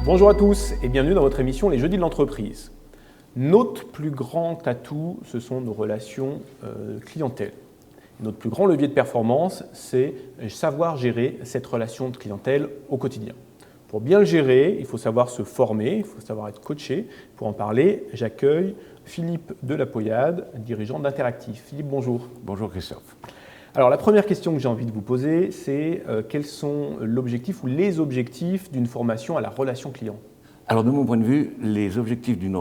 Bonjour à tous et bienvenue dans votre émission Les Jeudis de l'entreprise. Notre plus grand atout, ce sont nos relations clientèle. Notre plus grand levier de performance, c'est savoir gérer cette relation de clientèle au quotidien. Pour bien le gérer, il faut savoir se former, il faut savoir être coaché. Pour en parler, j'accueille Philippe Delapoyade, dirigeant d'Interactif. Philippe, bonjour. Bonjour Christophe. Alors la première question que j'ai envie de vous poser, c'est quels sont l'objectif ou les objectifs d'une formation à la relation client ? Alors de mon point de vue, les objectifs d'une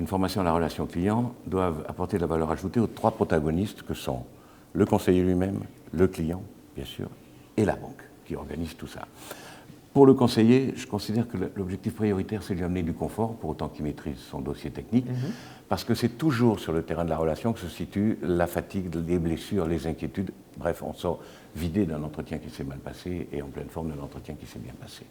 formation à la relation client doivent apporter de la valeur ajoutée aux trois protagonistes que sont le conseiller lui-même, le client, bien sûr, et la banque qui organise tout ça. Pour le conseiller, je considère que l'objectif prioritaire, c'est de lui amener du confort, pour autant qu'il maîtrise son dossier technique, parce que c'est toujours sur le terrain de la relation que se situe la fatigue, les blessures, les inquiétudes. Bref, on sort vidé d'un entretien qui s'est mal passé et en pleine forme d'un entretien qui s'est bien passé.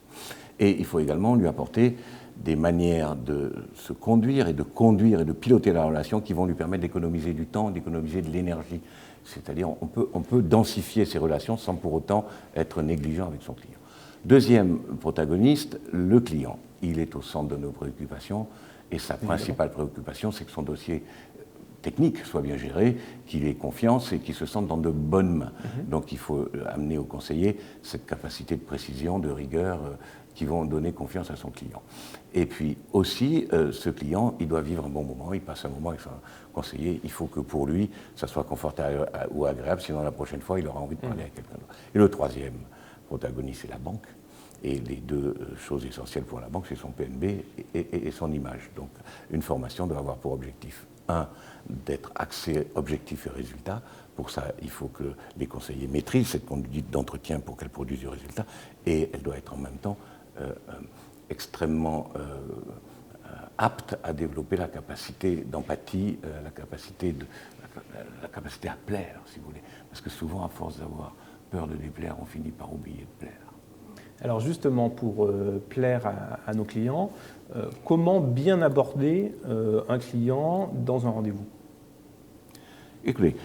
Et il faut également lui apporter des manières de se conduire et de piloter la relation qui vont lui permettre d'économiser du temps, d'économiser de l'énergie. C'est-à-dire on peut densifier ses relations sans pour autant être négligent avec son client. Deuxième protagoniste, le client. Il est au centre de nos préoccupations et sa principale préoccupation, c'est que son dossier technique soit bien géré, qu'il ait confiance et qu'il se sente dans de bonnes mains. Donc il faut amener au conseiller cette capacité de précision, de rigueur qui vont donner confiance à son client. Et puis aussi, ce client, il doit vivre un bon moment, il passe un moment avec son conseiller, il faut que pour lui, ça soit confortable ou agréable, sinon la prochaine fois, il aura envie de parler à quelqu'un d'autre. Et le troisième protagoniste, c'est la banque. Et les deux choses essentielles pour la banque, c'est son PNB et son image. Donc une formation doit avoir pour objectif, d'être axé objectif et résultat. Pour ça, il faut que les conseillers maîtrisent cette conduite d'entretien pour qu'elle produise du résultat. Et elle doit être en même temps extrêmement apte à développer la capacité d'empathie, la capacité à plaire, si vous voulez. Parce que souvent, à force d'avoir peur de déplaire, on finit par oublier de plaire. Alors justement, pour plaire à nos clients, comment bien aborder un client dans un rendez-vous ? Écoutez,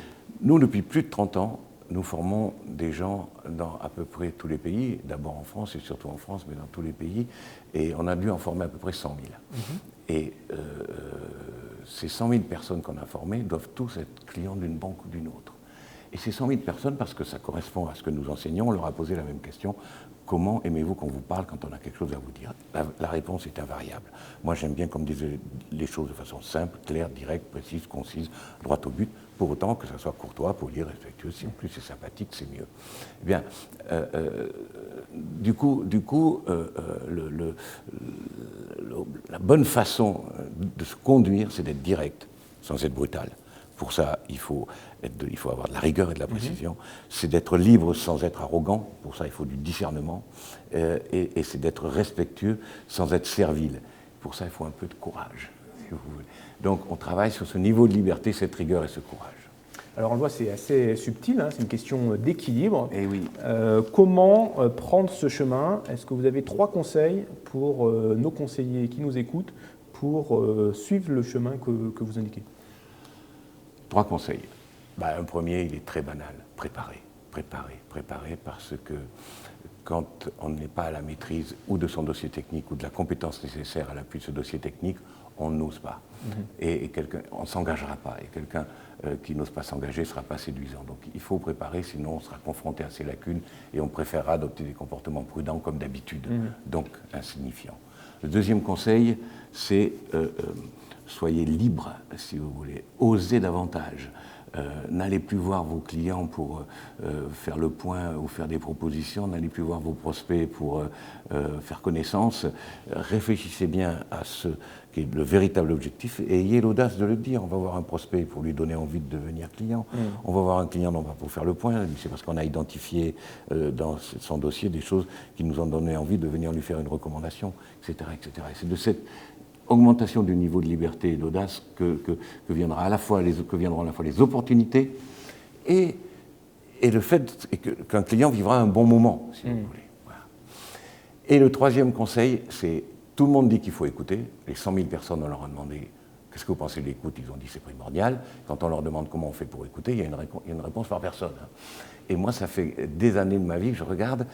nous, depuis plus de 30 ans, nous formons des gens dans à peu près tous les pays, d'abord en France et surtout en France, mais dans tous les pays, et on a dû en former à peu près 100 000. Et ces 100 000 personnes qu'on a formées doivent tous être clients d'une banque ou d'une autre. Et ces 100 000 personnes, parce que ça correspond à ce que nous enseignons, on leur a posé la même question. Comment aimez-vous qu'on vous parle quand on a quelque chose à vous dire ? La réponse est invariable. Moi, j'aime bien qu'on me dise les choses de façon simple, claire, directe, précise, concise, droite au but, pour autant que ça soit courtois, poli, respectueux. Si en plus c'est sympathique, c'est mieux. Eh bien, la bonne façon de se conduire, c'est d'être direct, sans être brutal. Pour ça, il faut avoir de la rigueur et de la précision. C'est d'être libre sans être arrogant. Pour ça, il faut du discernement. Et c'est d'être respectueux sans être servile. Pour ça, il faut un peu de courage, si vous voulez. Donc, on travaille sur ce niveau de liberté, cette rigueur et ce courage. Alors on le voit, c'est assez subtil, c'est une question d'équilibre. Et oui. Comment prendre ce chemin ? Est-ce que vous avez 3 conseils pour nos conseillers qui nous écoutent pour suivre le chemin que vous indiquez ? 3 conseils. Un premier, il est très banal. Préparer, parce que quand on n'est pas à la maîtrise ou de son dossier technique ou de la compétence nécessaire à l'appui de ce dossier technique, on n'ose pas. Et on ne s'engagera pas. Et quelqu'un qui n'ose pas s'engager ne sera pas séduisant. Donc il faut préparer, sinon on sera confronté à ces lacunes et on préférera adopter des comportements prudents comme d'habitude, donc insignifiants. Le deuxième conseil, c'est soyez libre, si vous voulez, osez davantage. N'allez plus voir vos clients pour faire le point ou faire des propositions, n'allez plus voir vos prospects pour faire connaissance. Réfléchissez bien à ce qui est le véritable objectif et ayez l'audace de le dire. On va voir un prospect pour lui donner envie de devenir client. On va voir un client non pas pour faire le point, mais c'est parce qu'on a identifié dans son dossier des choses qui nous ont donné envie de venir lui faire une recommandation, etc. etc. Et c'est de cette augmentation du niveau de liberté et d'audace que viendront à la fois les opportunités et le fait qu'un client vivra un bon moment, si vous voulez. Voilà. Et le troisième conseil, c'est tout le monde dit qu'il faut écouter. Les 100 000 personnes, on leur a demandé Qu'est-ce que vous pensez de l'écoute? Ils ont dit c'est primordial. Quand on leur demande comment on fait pour écouter, il y a une réponse par personne. Et moi, ça fait des années de ma vie que je regarde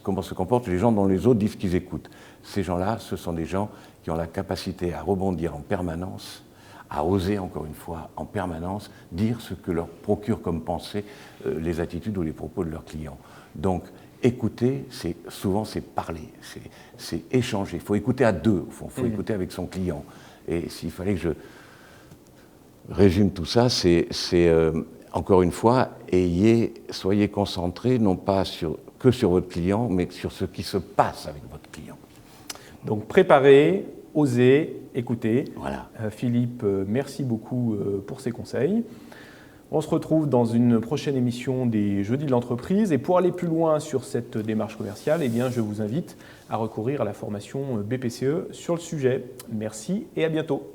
comment se comportent les gens dont les autres disent qu'ils écoutent. Ces gens-là, ce sont des gens qui ont la capacité à rebondir en permanence, à oser, encore une fois, en permanence, dire ce que leur procure comme pensée les attitudes ou les propos de leurs clients. Donc, écouter, souvent c'est parler, c'est échanger. Il faut écouter à deux, il faut écouter avec son client. Et s'il fallait que je résume tout ça, c'est encore une fois, soyez concentrés non pas que sur votre client, mais sur ce qui se passe avec votre client. Donc préparez, osez, écoutez. Voilà. Philippe, merci beaucoup pour ces conseils. On se retrouve dans une prochaine émission des Jeudis de l'entreprise. Et pour aller plus loin sur cette démarche commerciale, eh bien, je vous invite à recourir à la formation BPCE sur le sujet. Merci et à bientôt.